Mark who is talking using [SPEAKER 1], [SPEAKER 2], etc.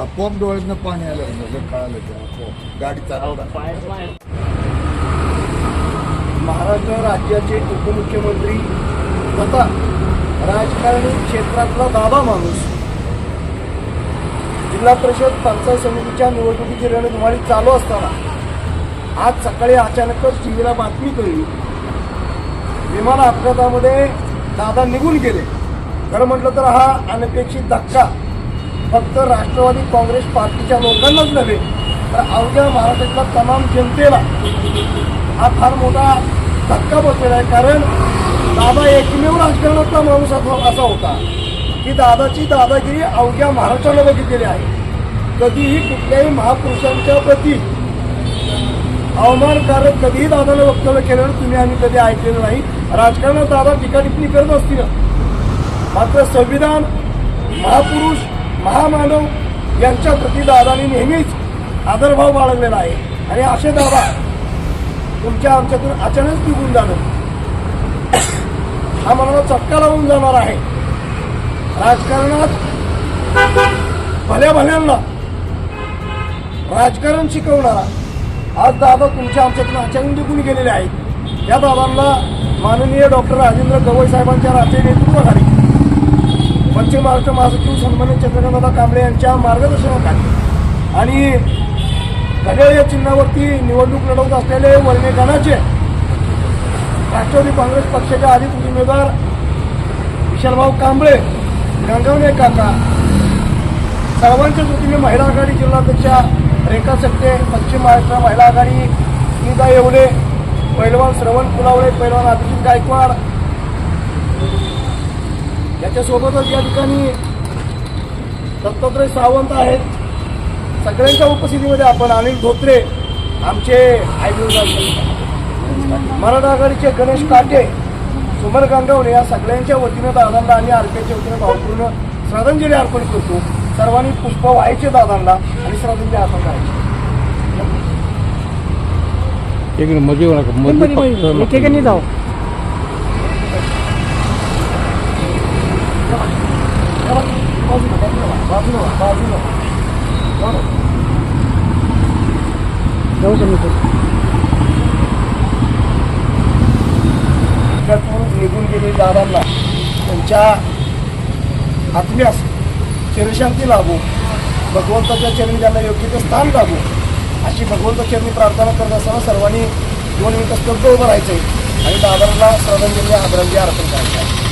[SPEAKER 1] आपोआप डोळ्यातनं पाणी आलं म्हणजे कळालं की आपोआप गाडी चालवता.
[SPEAKER 2] महाराष्ट्र राज्याचे उपमुख्यमंत्री तथा राजकारणी क्षेत्रातला दादा माणूस, जिल्हा परिषद पंचायत समितीच्या निवडणुकीची रणधुमाळी चालू असताना आज सकाळी अचानकच टीव्हीला बातमी कळली, विमान अपघातामध्ये दादा निघून गेले. खरं म्हटलं तर हा अनपेक्षित धक्का फक्त राष्ट्रवादी काँग्रेस पार्टीच्या लोकांनाच नव्हे तर अवघ्या महाराष्ट्रातल्या तमाम जनतेला हा फार मोठा धक्का बसलेला आहे. कारण दादा एकमेव राजकारणातला माणूस असा होता की दादाची दादागिरी अवघ्या महाराष्ट्राला बघितलेली आहे. कधीही कुठल्याही महापुरुषांच्या प्रती अवमानकारक कधीही दादाने वक्तव्य केलेलं तुम्ही आम्ही कधी ऐकलेलं नाही. राजकारणात दादा टीका टिप्पणी करत असतील, मात्र संविधान, महापुरुष, महामानव यांच्या प्रती दादाने नेहमीच आदरभाव बाळगलेला आहे. आणि असे दादा तुमच्या आमच्यातून अचानक निघून जाणं हा मनाला चटका लावून जाणार आहे. राजकारणात भल्या भल्यांना राजकारण शिकवणारा आज दादा तुमच्या आमच्यातून अचानक निघून गेलेले आहेत. या दादांना माननीय डॉक्टर राजेंद्र गवई साहेबांच्या राष्ट्रीय नेतृत्वाखाली पश्चिम महाराष्ट्र महासचिव सन्मान्य चंद्रकांतदादा कांबळे यांच्या मार्गदर्शनाखाली आणि घड्याळ या चिन्हावरती निवडणूक लढवत असलेले वळणे गणाचे राष्ट्रवादी काँग्रेस पक्षाचे अधिकृत उमेदवार विशालभाऊ कांबळे, गंगावणे काका, सर्वांच्या वतीने महिला आघाडी जिल्हाध्यक्षा रेखा सत्ते, पश्चिम महाराष्ट्र महिला आघाडी सुनीता येवले, पैलवान श्रवण फुलावळे, पैलवान अभिजित गायकवाड, याच्यासोबतच या ठिकाणी दत्तात्रय सावंत आहेत. सगळ्यांच्या उपस्थितीमध्ये आपण अनिल धोत्रे, आमचे मराठा आघाडीचे गणेश काटे, सुमन गंगावणे या सगळ्यांच्या वतीनं दादांना आणि आरपीआयच्या वतीनं भावपूर्ण श्रद्धांजली अर्पण करतो. सर्वांनी पुष्प व्हायचे दादांना आणि श्रद्धांजली अर्पण करायची. एकेकाने जाऊ निघून गेले दादांना त्यांच्या आत्म्यास चिरशांती लाभो, भगवंताच्या चरणी त्यांना योग्य ते स्थान लाभो अशी भगवंताचरणी प्रार्थना करत असताना सर्वांनी 2 मिनिटं स्तब्ध उभं राहायचंय आणि दादांना श्रद्धांजली आदरांजली अर्पण करायचं आहे.